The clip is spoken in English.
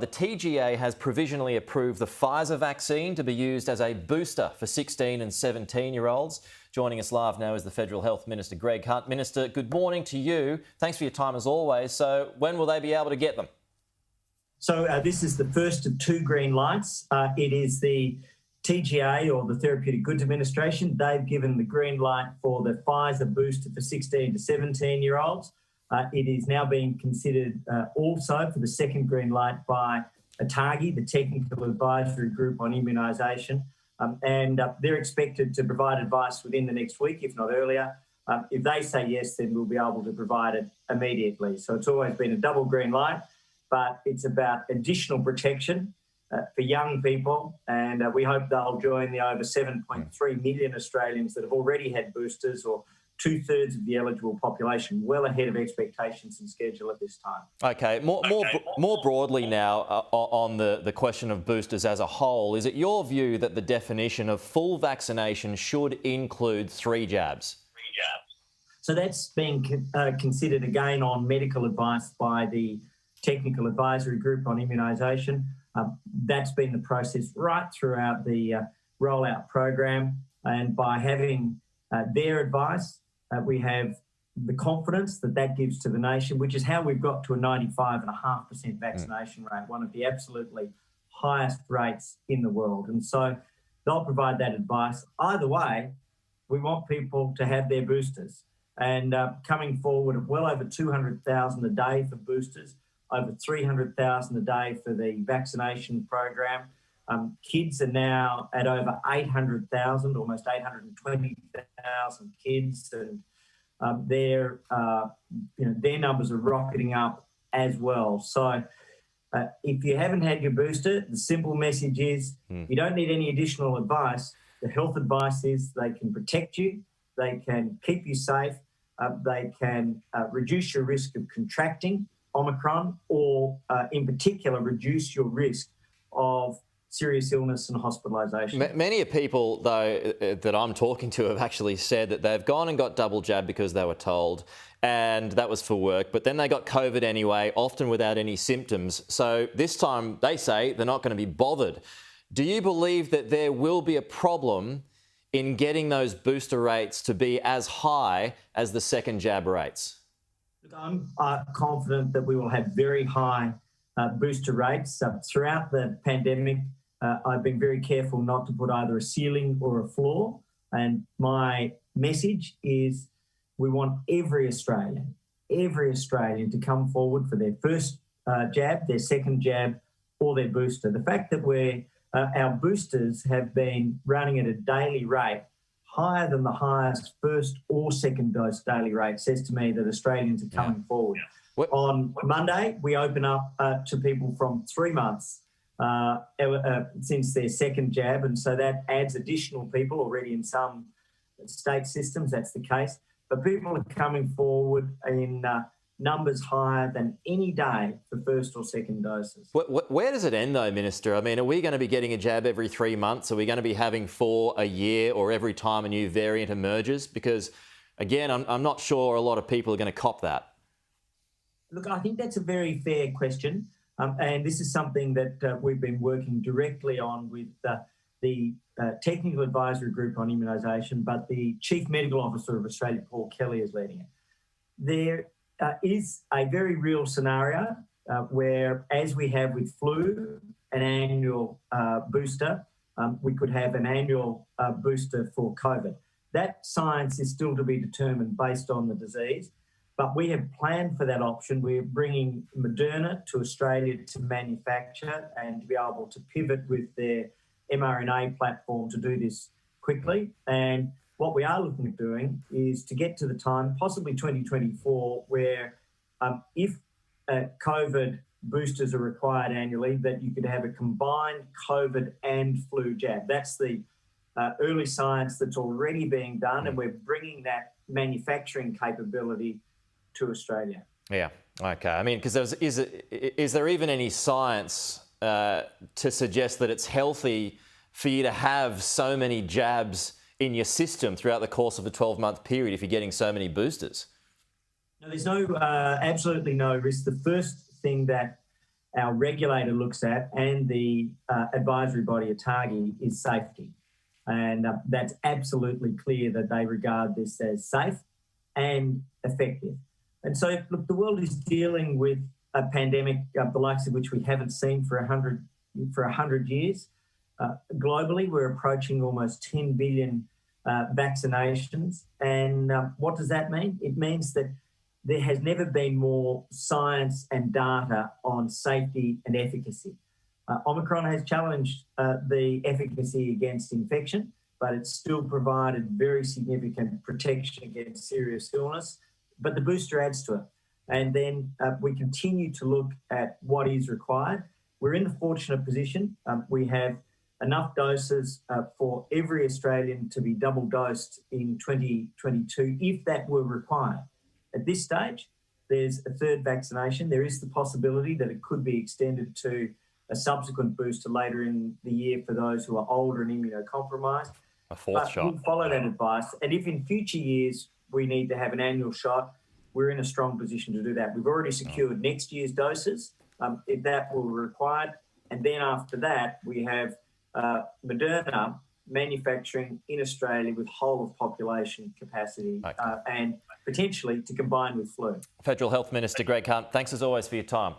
The TGA has provisionally approved the Pfizer vaccine to be used as a booster for 16 and 17-year-olds. Joining us live now is the Federal Health Minister, Greg Hunt. Minister, good morning to you. Thanks for your time as always. So when will they be able to get them? So this is the first of two green lights. It is the TGA, or the Therapeutic Goods Administration. They've given the green light for the Pfizer booster for 16 to 17-year-olds. It is now being considered also for the second green light by ATAGI, the Technical Advisory Group on Immunisation, and they're expected to provide advice within the next week, if not earlier. If they say yes, then we'll be able to provide it immediately. So it's always been a double green light, but it's about additional protection for young people, and we hope they'll join the over 7.3 million Australians that have already had boosters, or 2/3 of the eligible population, well ahead of expectations and schedule at this time. Okay, more broadly now on the question of boosters as a whole, is it your view that the definition of full vaccination should include 3 jabs? So that's being considered again on medical advice by the Technical Advisory Group on Immunisation. That's been the process right throughout the rollout program, and by having their advice, we have the confidence that that gives to the nation, which is how we've got to a 95.5% vaccination rate, one of the absolutely highest rates in the world. And so they'll provide that advice. Either way, we want people to have their boosters. And coming forward at well over 200,000 a day for boosters, over 300,000 a day for the vaccination program. Kids are now at over 800,000, almost 820,000 kids, and their numbers are rocketing up as well. So if you haven't had your booster, the simple message is you don't need any additional advice. The health advice is they can protect you, they can keep you safe, they can reduce your risk of contracting Omicron, or in particular reduce your risk of serious illness and hospitalisation. Many people, though, that I'm talking to have actually said that they've gone and got double jab because they were told, and that was for work, but then they got COVID anyway, often without any symptoms. So this time they say they're not going to be bothered. Do you believe that there will be a problem in getting those booster rates to be as high as the second jab rates? Look, I'm confident that we will have very high booster rates. Throughout the pandemic, I've been very careful not to put either a ceiling or a floor. And my message is we want every Australian to come forward for their first jab, their second jab, or their booster. The fact that our boosters have been running at a daily rate higher than the highest first or second dose daily rate says to me that Australians are coming forward. On Monday, we open up to people from 3 months since their second jab, and so that adds additional people. Already in some state systems that's the case, but people are coming forward in numbers higher than any day for first or second doses. Where does it end though, Minister? I mean, are we going to be getting a jab every 3 months? Are we going to be having 4 a year, or every time a new variant emerges? Because again, I'm not sure a lot of people are going to cop that. Look, I think that's a very fair question. And this is something that we've been working directly on with the Technical Advisory Group on Immunisation, but the Chief Medical Officer of Australia, Paul Kelly, is leading it. There is a very real scenario where, as we have with flu, an annual booster, we could have an annual booster for COVID. That science is still to be determined based on the disease. But we have planned for that option. We're bringing Moderna to Australia to manufacture and to be able to pivot with their mRNA platform to do this quickly. And what we are looking at doing is to get to the time, possibly 2024, where if COVID boosters are required annually, that you could have a combined COVID and flu jab. That's the early science that's already being done, and we're bringing that manufacturing capability to Australia. Yeah, okay. I mean, because is there even any science to suggest that it's healthy for you to have so many jabs in your system throughout the course of a 12-month period if you're getting so many boosters? No, there's absolutely no risk. The first thing that our regulator looks at, and the advisory body ATAGI, is safety. And that's absolutely clear that they regard this as safe and effective. And so, look, the world is dealing with a pandemic, the likes of which we haven't seen for 100 years. Globally, we're approaching almost 10 billion vaccinations. And what does that mean? It means that there has never been more science and data on safety and efficacy. Omicron has challenged the efficacy against infection, but it's still provided very significant protection against serious illness. But the booster adds to it. And then we continue to look at what is required. We're in the fortunate position. We have enough doses for every Australian to be double dosed in 2022, if that were required. At this stage, there's a third vaccination. There is the possibility that it could be extended to a subsequent booster later in the year for those who are older and immunocompromised. A fourth shot. We'll follow that advice. And if in future years we need to have an annual shot, we're in a strong position to do that. We've already secured next year's doses, if that will be required. And then after that, we have Moderna manufacturing in Australia with whole of population capacity, and potentially to combine with flu. Federal Health Minister Greg Hunt, thanks as always for your time.